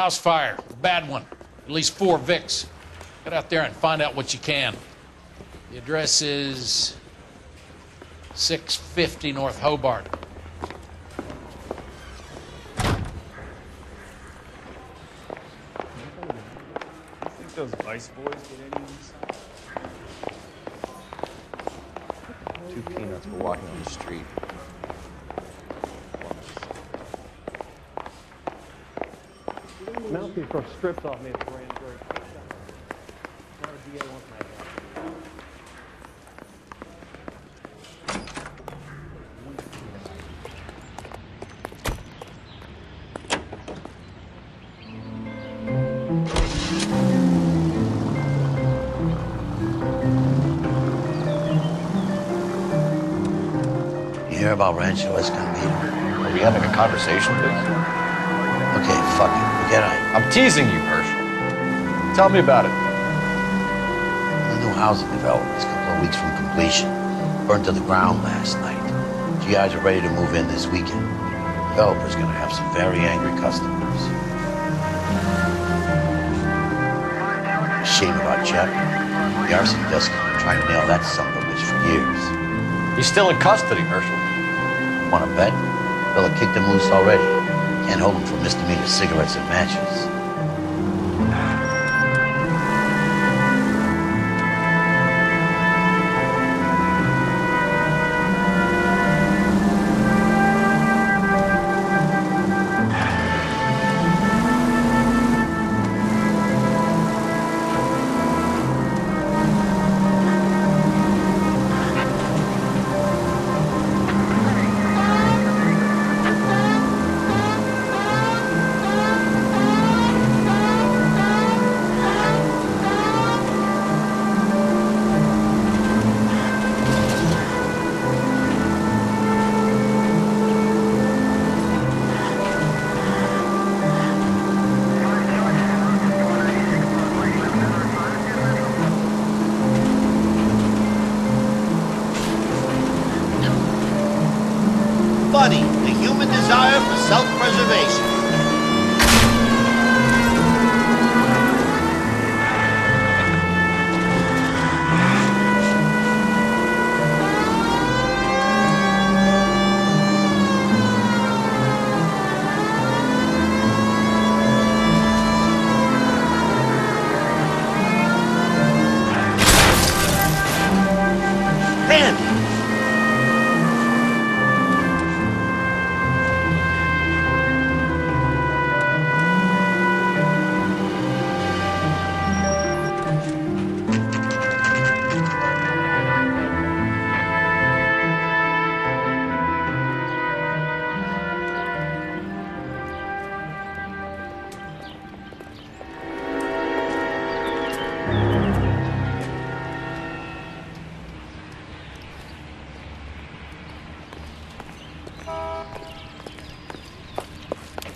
house fire, a bad one. At least 4 Vicks. Get out there and find out what you can. The address is 650 North Hobart. You think those Vice boys get any inside? 2 peanuts for walking on the street. Mouthpiece from strips off me at the grand jury. Now the DA wants my help. You hear about Rancho Escondido? Are we having a conversation, please? Okay, fuck it. Forget it. I'm teasing you, Herschel. Tell me about it. The new housing development is a couple of weeks from completion. Burned to the ground last night. GIs are ready to move in this weekend. Developer's gonna have some very angry customers. Shame about Jeff. The arson desk has been trying to nail that son of a bitch for years. He's still in custody, Herschel. Wanna bet? Fella kicked him loose already. Can't hold him for misdemeanor cigarettes and matches. The human desire for self-preservation.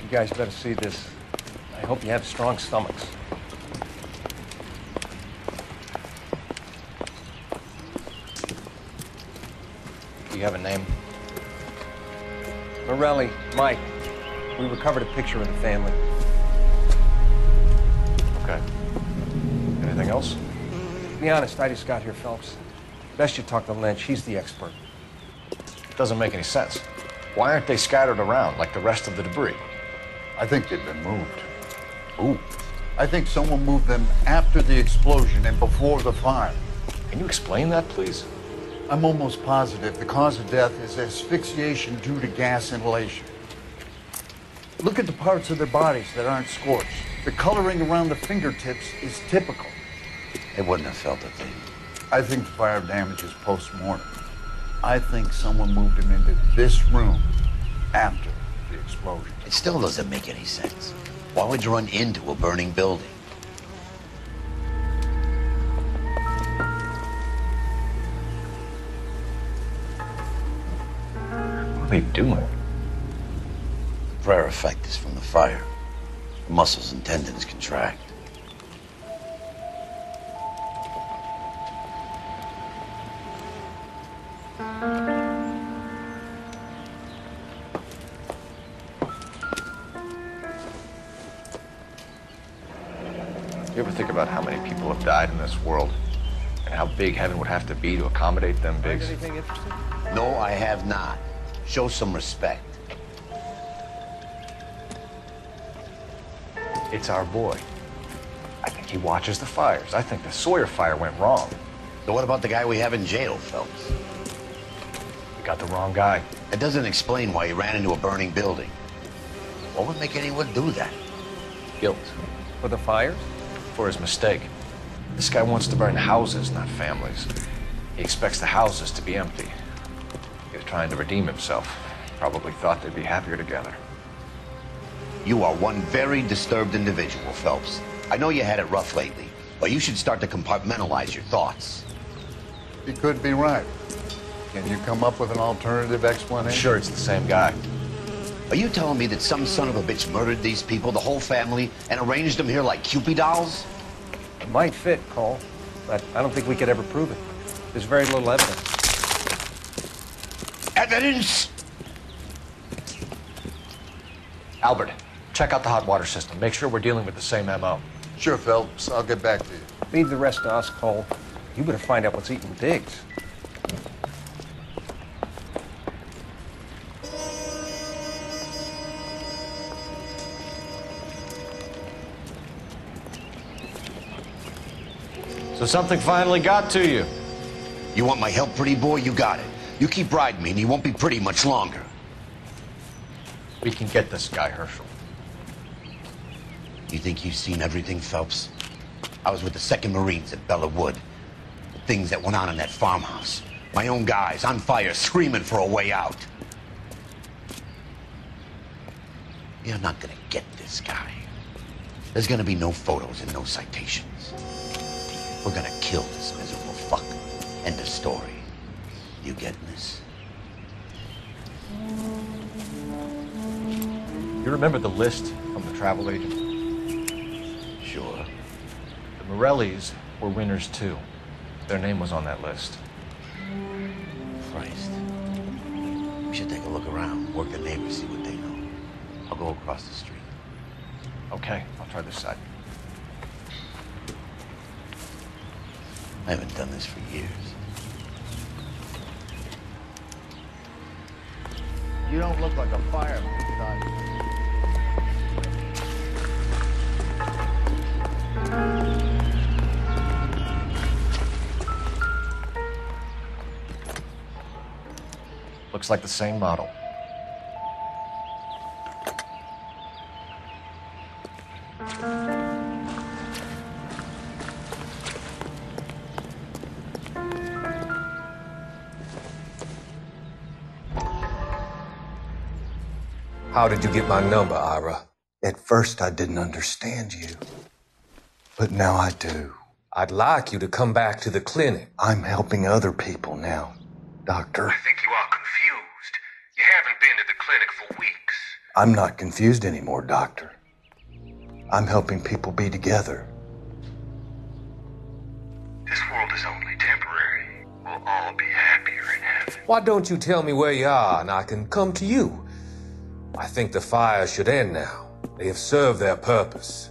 You guys better see this. I hope you have strong stomachs. Do you have a name? Morelli, Mike. We recovered a picture of the family. Okay. Anything else? To be honest, I just got here, Phelps. Best you talk to Lynch. He's the expert. It doesn't make any sense. Why aren't they scattered around like the rest of the debris? I think they've been moved. Ooh. I think someone moved them after the explosion and before the fire. Can you explain that, please? I'm almost positive the cause of death is asphyxiation due to gas inhalation. Look at the parts of their bodies that aren't scorched. The coloring around the fingertips is typical. They wouldn't have felt a thing. I think the fire damage is post-mortem. I think someone moved him into this room after the explosion. It still doesn't make any sense. Why would you run into a burning building? What are they doing? The prayer effect is from the fire. The muscles and tendons contract. You ever think about how many people have died in this world? And how big heaven would have to be to accommodate them bigs? Anything interesting? No, I have not. Show some respect. It's our boy. I think he watches the fires. I think the Sawyer fire went wrong. So what about the guy we have in jail, Phelps? We got the wrong guy. It doesn't explain why he ran into a burning building. What would make anyone do that? Guilt. For the fires? For his mistake. This guy wants to burn houses, not families. He expects the houses to be empty. He was trying to redeem himself. Probably thought they'd be happier together. You are one very disturbed individual, Phelps. I know you had it rough lately, but you should start to compartmentalize your thoughts. He could be right. Can you come up with an alternative explanation? Sure, it's the same guy. Are you telling me that some son of a bitch murdered these people, the whole family, and arranged them here like Cupid dolls? It might fit, Cole, but I don't think we could ever prove it. There's very little evidence. Evidence? Albert, check out the hot water system. Make sure we're dealing with the same MO. Sure, Phelps. I'll get back to you. Leave the rest to us, Cole. You better find out what's eating Diggs. So something finally got to you. You want my help, pretty boy? You got it. You keep riding me, and you won't be pretty much longer. We can get this guy, Herschel. You think you've seen everything, Phelps? I was with the 2nd Marines at Bella Wood. The things that went on in that farmhouse. My own guys on fire, screaming for a way out. You're not gonna get this guy. There's gonna be no photos and no citations. We're gonna kill this miserable fuck. End of story. You getting this? You remember the list from the travel agent? Sure. The Morellis were winners too. Their name was on that list. Christ. We should take a look around, work the neighbors, see what they know. I'll go across the street. Okay, I'll try this side. I haven't done this for years. You don't look like a fireman, son. Looks like the same model. How did you get my number, Ira? At first, I didn't understand you, but now I do. I'd like you to come back to the clinic. I'm helping other people now, Doctor. I think you are confused. You haven't been to the clinic for weeks. I'm not confused anymore, Doctor. I'm helping people be together. This world is only temporary. We'll all be happier in heaven. Why don't you tell me where you are and I can come to you? I think the fire should end now. They have served their purpose.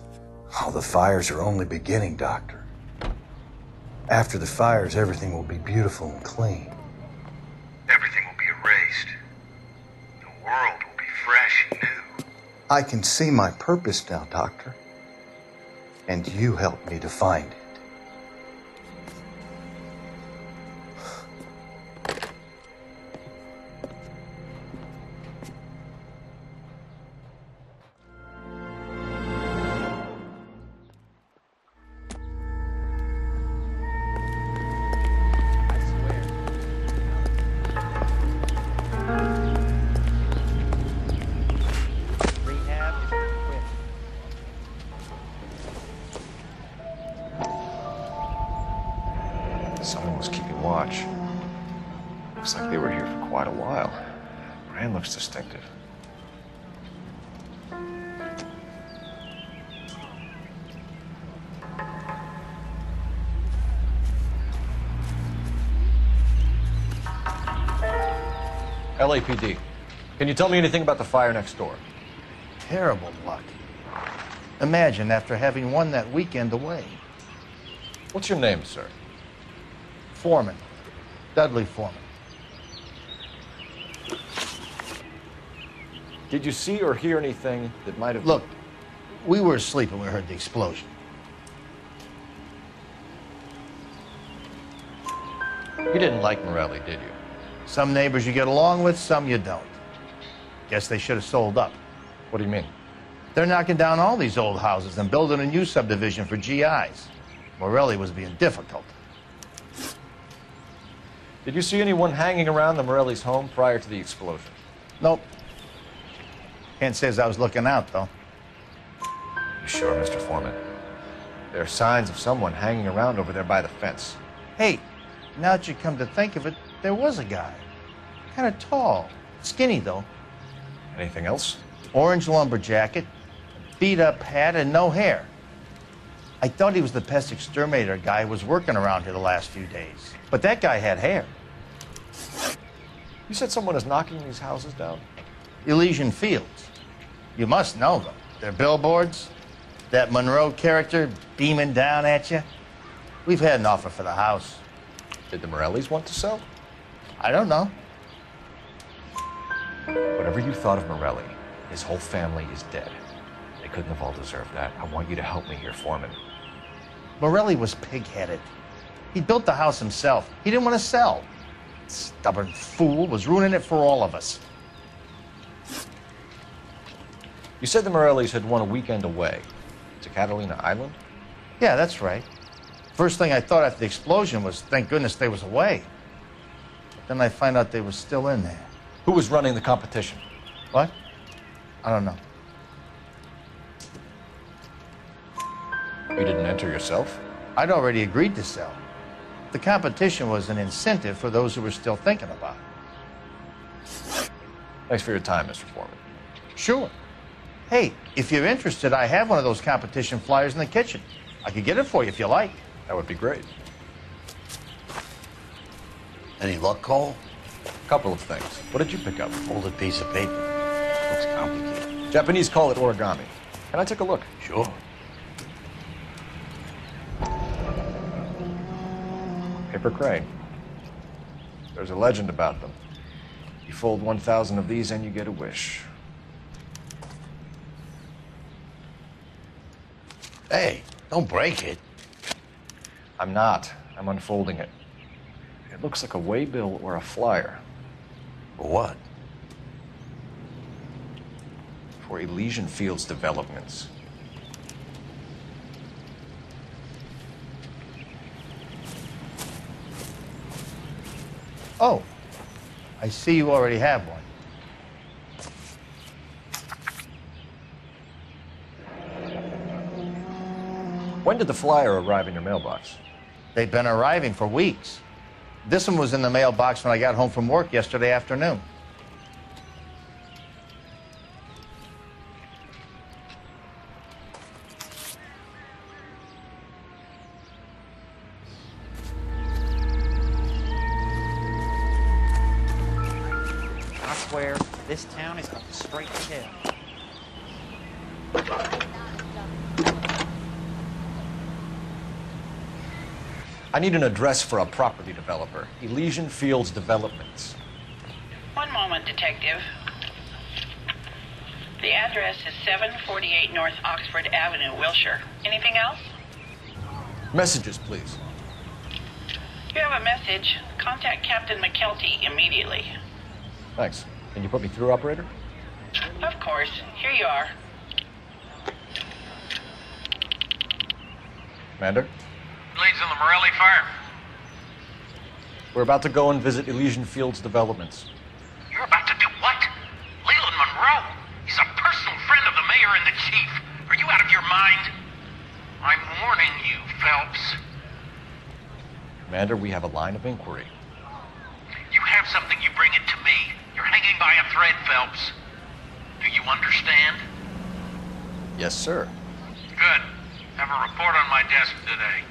Oh, the fires are only beginning, Doctor. After the fires, everything will be beautiful and clean. Everything will be erased. The world will be fresh and new. I can see my purpose now, Doctor. And you helped me to find it. Someone was keeping watch. Looks like they were here for quite a while. Brand looks distinctive. LAPD. Can you tell me anything about the fire next door? Terrible luck. Imagine after having won that weekend away. What's your name, sir? Foreman. Dudley Foreman. Did you see or hear anything that might have... Look, we were asleep when we heard the explosion. You didn't like Morelli, did you? Some neighbors you get along with, some you don't. Guess they should have sold up. What do you mean? They're knocking down all these old houses and building a new subdivision for GIs. Morelli was being difficult. Did you see anyone hanging around the Morelli's home prior to the explosion? Nope. Can't say as I was looking out, though. You sure, Mr. Foreman? There are signs of someone hanging around over there by the fence. Hey, now that you come to think of it, there was a guy. Kind of tall. Skinny, though. Anything else? Orange lumber jacket, beat-up hat, and no hair. I thought he was the pest exterminator guy who was working around here the last few days. But that guy had hair. You said someone is knocking these houses down? Elysian Fields. You must know them. They're billboards. That Monroe character beaming down at you. We've had an offer for the house. Did the Morellis want to sell? I don't know. Whatever you thought of Morelli, his whole family is dead. They couldn't have all deserved that. I want you to help me here, Foreman. Morelli was pig-headed. He built the house himself. He didn't want to sell. Stubborn fool was ruining it for all of us. You said the Morellis had won a weekend away to Catalina Island? Yeah, that's right. First thing I thought after the explosion was, thank goodness they was away. But then I find out they was still in there. Who was running the competition? What? I don't know. You didn't enter yourself? I'd already agreed to sell. The competition was an incentive for those who were still thinking about it. Thanks for your time, Mr. Foreman. Sure. Hey, if you're interested, I have one of those competition flyers in the kitchen. I could get it for you if you like. That would be great. Any luck, Cole? Couple of things. What did you pick up? Folded piece of paper. Looks complicated. Japanese call it origami. Can I take a look? Sure. Paper crane. There's a legend about them. You fold 1,000 of these and you get a wish. Hey, don't break it. I'm not. I'm unfolding it. It looks like a waybill or a flyer. For what? For Elysian Fields developments. Oh, I see you already have one. When did the flyer arrive in your mailbox? They've been arriving for weeks. This one was in the mailbox when I got home from work yesterday afternoon. I swear, this town is up to straight tail. I need an address for a property developer. Elysian Fields Developments. One moment, Detective. The address is 748 North Oxford Avenue, Wilshire. Anything else? Messages, please. You have a message. Contact Captain McKelty immediately. Thanks. Can you put me through, operator? Of course. Here you are. Commander? Leads on the Morelli fire. We're about to go and visit Elysian Fields Developments. You're about to do what? Leland Monroe? He's a personal friend of the mayor and the chief. Are you out of your mind? I'm warning you, Phelps. Commander, we have a line of inquiry. You have something, you bring it to me. You're hanging by a thread, Phelps. Do you understand? Yes, sir. Good. Have a report on my desk today.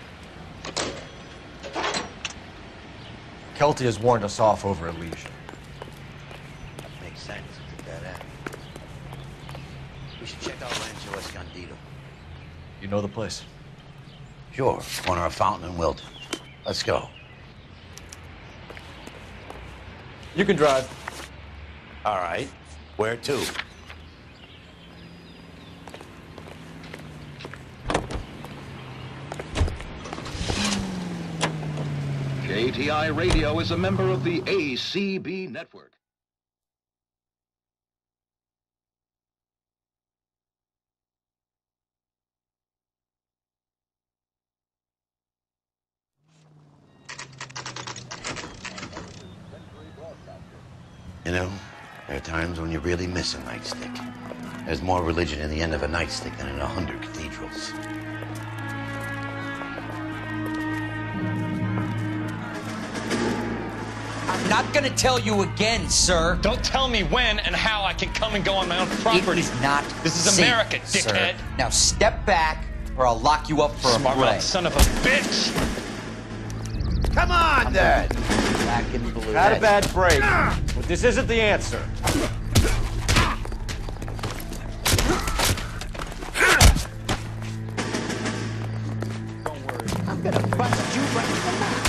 Kelty has warned us off over Elysian. Makes sense. At that end. We should check out Rancho Escondido. You know the place? Sure, corner of Fountain and Wilton. Let's go. You can drive. All right. Where to? KTI Radio is a member of the ACB network. You know, there are times when you really miss a nightstick. There's more religion in the end of a nightstick than in 100 cathedrals. I'm not gonna tell you again, sir. Don't tell me when and how I can come and go on my own property. It is not This is safe, America, dickhead. Sir. Now step back, or I'll lock you up for a Smart break. mouth son of a bitch! Come on, then! Back in blue. Had a bad break, but this isn't the answer. I'm gonna bust you right in the mouth.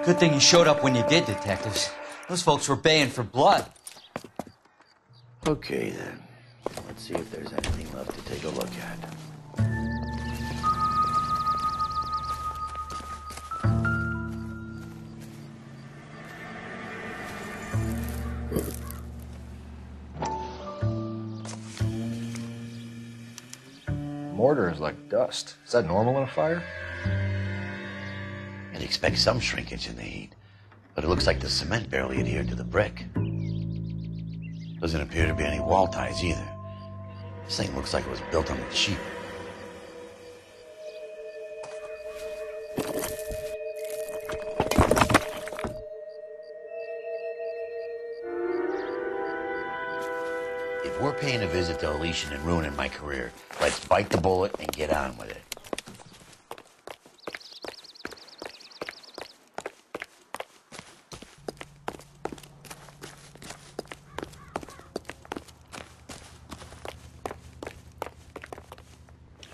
Good thing you showed up when you did, detectives. Those folks were baying for blood. Okay, then. Let's see if there's anything left to take a look at. Mortar is like dust. Is that normal in a fire? I'd expect some shrinkage in the heat, but it looks like the cement barely adhered to the brick. Doesn't appear to be any wall ties either. This thing looks like it was built on the cheap. If we're paying a visit to Elysian and ruining my career, let's bite the bullet and get on with it.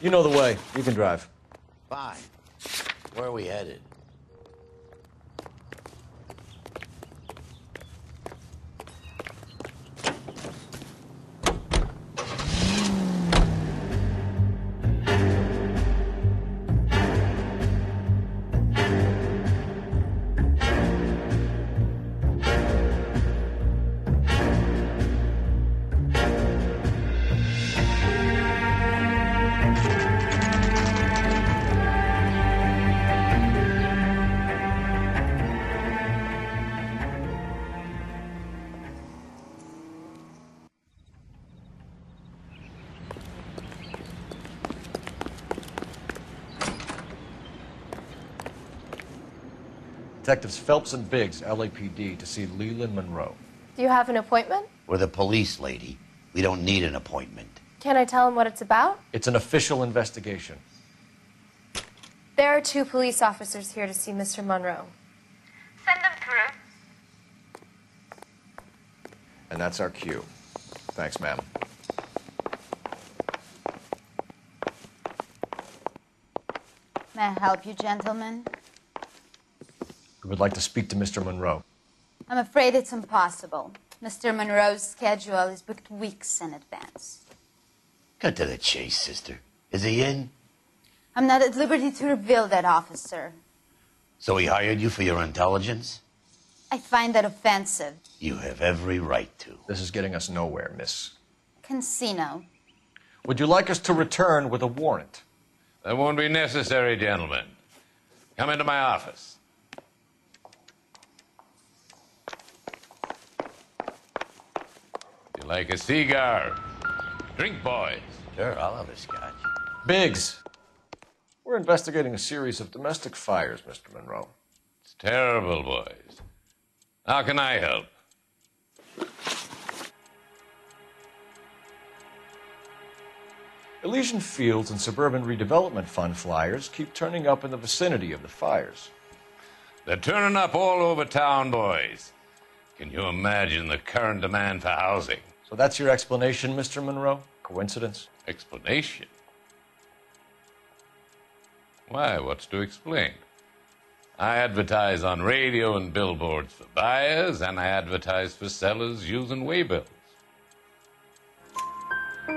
You know the way. You can drive. Fine. Where are we headed? Detectives Phelps and Biggs, LAPD, to see Leland Monroe. Do you have an appointment? We're the police, lady. We don't need an appointment. Can I tell him what it's about? It's an official investigation. There are 2 police officers here to see Mr. Monroe. Send them through. And that's our cue. Thanks, ma'am. May I help you, gentlemen? We would like to speak to Mr. Monroe. I'm afraid it's impossible. Mr. Monroe's schedule is booked weeks in advance. Cut to the chase, sister. Is he in? I'm not at liberty to reveal that, officer. So he hired you for your intelligence? I find that offensive. You have every right to. This is getting us nowhere, miss. Casino. Would you like us to return with a warrant? That won't be necessary, gentlemen. Come into my office. You like a cigar? Drink, boys. Sure, I'll have a scotch. Biggs, we're investigating a series of domestic fires, Mr. Monroe. It's terrible, boys. How can I help? Elysian Fields and Suburban Redevelopment Fund flyers keep turning up in the vicinity of the fires. They're turning up all over town, boys. Can you imagine the current demand for housing? So that's your explanation, Mr. Monroe? Coincidence? Explanation? Why, what's to explain? I advertise on radio and billboards for buyers, and I advertise for sellers using waybills.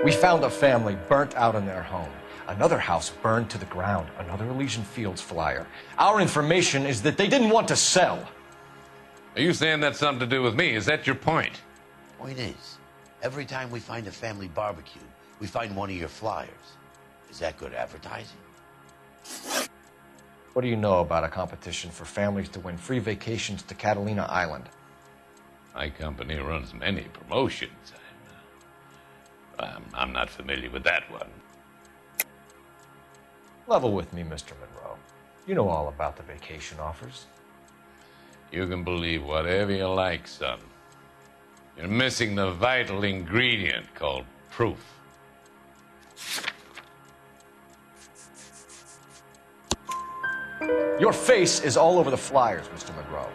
We found a family burnt out in their home. Another house burned to the ground. Another Elysian Fields flyer. Our information is that they didn't want to sell. Are you saying that's something to do with me? Is that your point? Point is, every time we find a family barbecue, we find one of your flyers. Is that good advertising? What do you know about a competition for families to win free vacations to Catalina Island? My company runs many promotions. I'm not familiar with that one. Level with me, Mr. Monroe. You know all about the vacation offers. You can believe whatever you like, son. You're missing the vital ingredient called proof. Your face is all over the flyers, Mr. Monroe.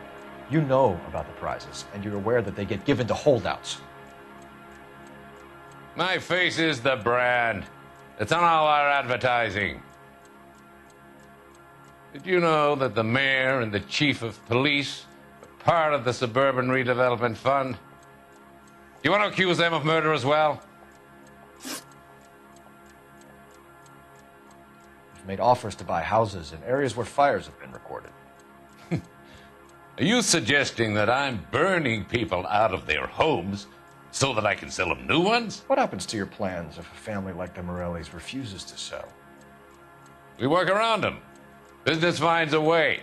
You know about the prizes, and you're aware that they get given to holdouts. My face is the brand. It's on all our advertising. Did you know that the mayor and the chief of police are part of the Suburban Redevelopment Fund? You want to accuse them of murder as well? You've made offers to buy houses in areas where fires have been recorded. Are you suggesting that I'm burning people out of their homes so that I can sell them new ones? What happens to your plans if a family like the Morellis refuses to sell? We work around them. Business finds a way.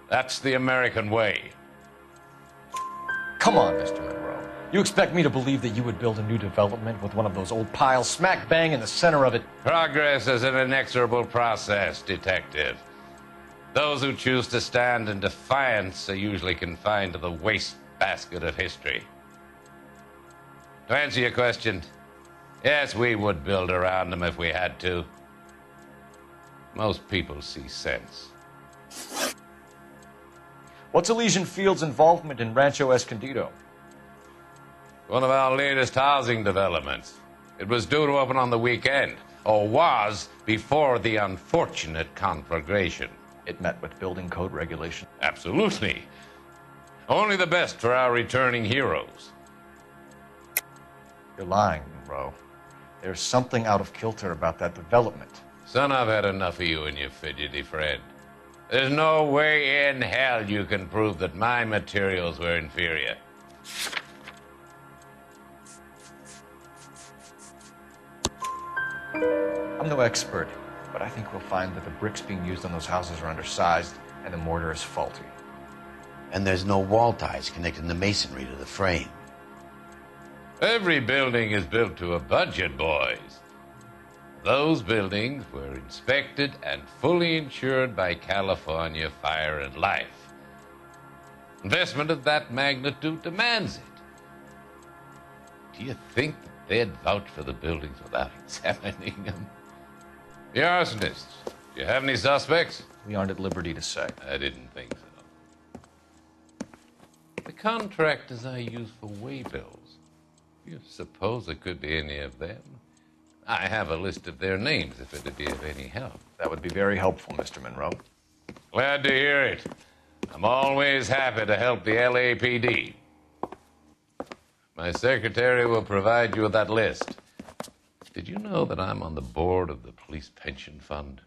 That's the American way. Come on, Mr. Monroe. You expect me to believe that you would build a new development with one of those old piles smack bang in the center of it? Progress is an inexorable process, detective. Those who choose to stand in defiance are usually confined to the wastebasket of history. To answer your question, yes, we would build around them if we had to. Most people see sense. What's Elysian Fields' involvement in Rancho Escondido? One of our latest housing developments. It was due to open on the weekend, or was before the unfortunate conflagration. It met with building code regulation? Absolutely. Only the best for our returning heroes. You're lying, Monroe. There's something out of kilter about that development. Son, I've had enough of you and your fidgety friend. There's no way in hell you can prove that my materials were inferior. I'm no expert, but I think we'll find that the bricks being used on those houses are undersized and the mortar is faulty. And there's no wall ties connecting the masonry to the frame. Every building is built to a budget, boys. Those buildings were inspected and fully insured by California Fire and Life. Investment of that magnitude demands it. Do you think that they'd vouch for the buildings without examining them? The arsonists, do you have any suspects? We aren't at liberty to say. I didn't think so. The contractors I use for waybills, do you suppose it could be any of them? I have a list of their names if it'd be of any help. That would be very helpful, Mr. Monroe. Glad to hear it. I'm always happy to help the LAPD. My secretary will provide you with that list. Did you know that I'm on the board of the Police Pension Fund?